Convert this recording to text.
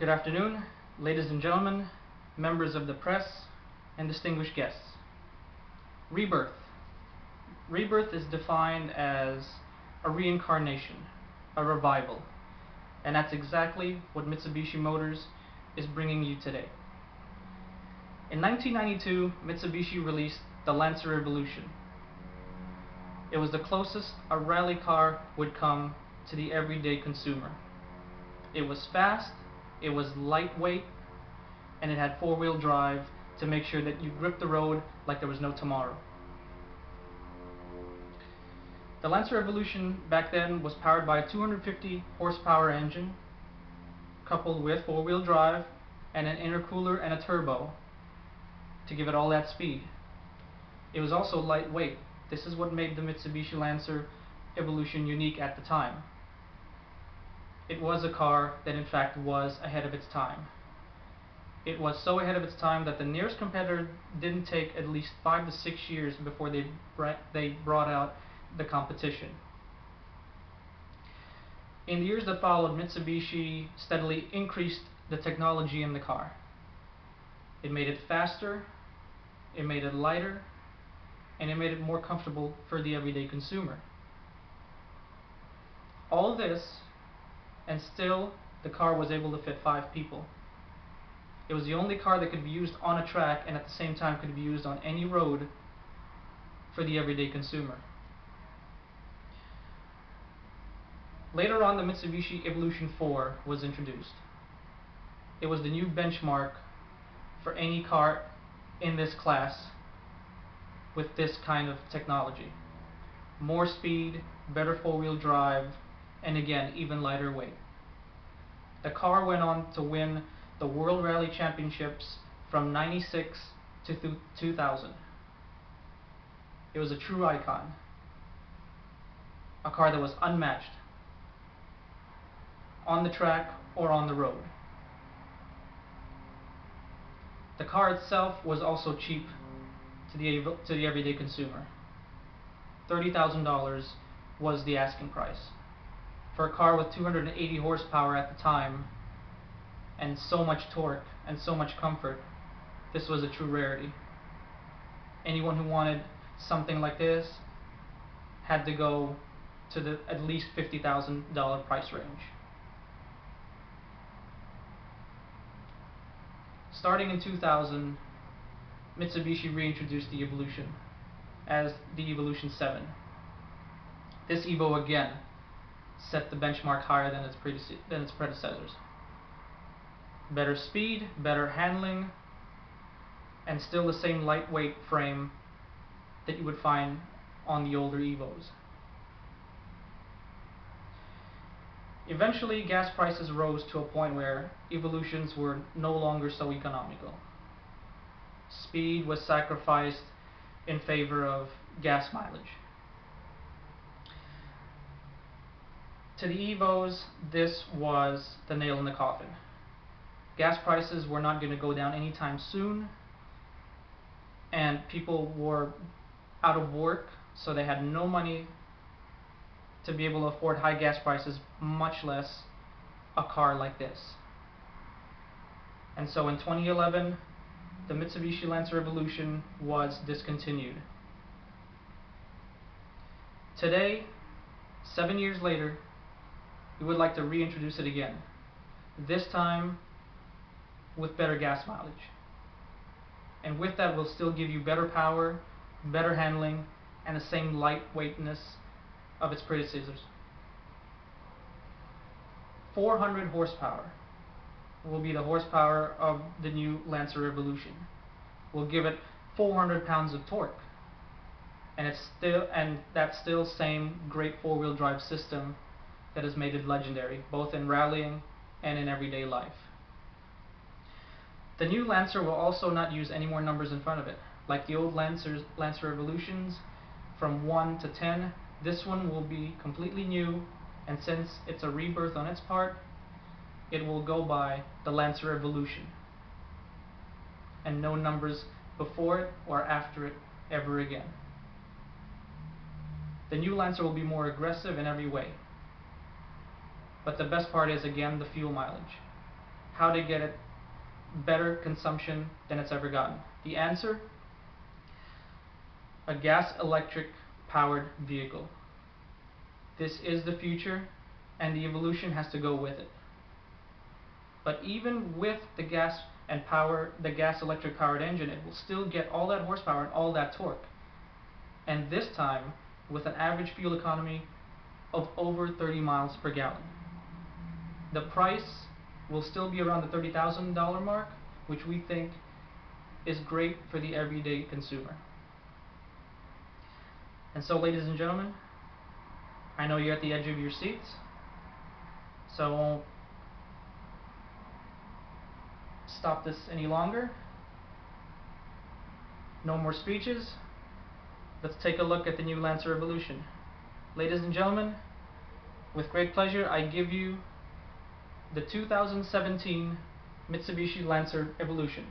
Good afternoon, ladies and gentlemen, members of the press, and distinguished guests. Rebirth. Rebirth is defined as a reincarnation, a revival, and that's exactly what Mitsubishi Motors is bringing you today. In 1992, Mitsubishi released the Lancer Evolution. It was the closest a rally car would come to the everyday consumer. It was fast, it was lightweight, and it had four-wheel drive to make sure that you gripped the road like there was no tomorrow. The Lancer Evolution back then was powered by a 250 horsepower engine coupled with four-wheel drive and an intercooler and a turbo to give it all that speed. It was also lightweight. This is what made the Mitsubishi Lancer Evolution unique at the time. It was a car that in fact was ahead of its time. It was so ahead of its time that the nearest competitor didn't take at least 5 to 6 years before they brought out the competition. In the years that followed, Mitsubishi steadily increased the technology in the car. It made it faster, it made it lighter, and it made it more comfortable for the everyday consumer. All of this, and still the car was able to fit 5 people. It was the only car that could be used on a track and at the same time could be used on any road for the everyday consumer. Later on, the Mitsubishi Evolution 4 was introduced. It was the new benchmark for any car in this class with this kind of technology. More speed, better four-wheel drive, and again, even lighter weight. The car went on to win the World Rally Championships from '96 to 2000. It was a true icon. A car that was unmatched on the track or on the road. The car itself was also cheap to the everyday consumer. $30,000 was the asking price. For a car with 280 horsepower at the time, and so much torque and so much comfort, this was a true rarity. Anyone who wanted something like this had to go to the at least $50,000 price range. Starting in 2000, Mitsubishi reintroduced the Evolution as the Evolution 7. This Evo again set the benchmark higher than its predecessors. Better speed, better handling, and still the same lightweight frame that you would find on the older Evos. Eventually, gas prices rose to a point where Evolutions were no longer so economical. Speed was sacrificed in favor of gas mileage. To the Evos, this was the nail in the coffin. Gas prices were not going to go down anytime soon, and people were out of work, so they had no money to be able to afford high gas prices, much less a car like this. And so in 2011, the Mitsubishi Lancer Evolution was discontinued. Today, 7 years later, we would like to reintroduce it again, this time with better gas mileage. And with that, we'll still give you better power, better handling, and the same lightweightness of its predecessors. 400 horsepower will be the horsepower of the new Lancer Evolution. We'll give it 400 pounds of torque, and that's still same great four-wheel drive system that has made it legendary, both in rallying and in everyday life. The new Lancer will also not use any more numbers in front of it. Like the old Lancer Evolutions, from 1 to 10, this one will be completely new, and since it's a rebirth on its part, it will go by the Lancer Evolution, and no numbers before it or after it ever again. The new Lancer will be more aggressive in every way. But the best part is, again, the fuel mileage. how to get it better consumption than it's ever gotten. The answer: a gas electric powered vehicle. This is the future, and the evolution has to go with it. But even with the gas electric powered engine, it will still get all that horsepower and all that torque. And this time with an average fuel economy of over 30 miles per gallon. The price will still be around the $30,000 mark, which we think is great for the everyday consumer. And so, ladies and gentlemen, I know you're at the edge of your seats, so I won't stop this any longer. No more speeches. Let's take a look at the new Lancer Evolution. Ladies and gentlemen, with great pleasure, I give you the 2017 Mitsubishi Lancer Evolution.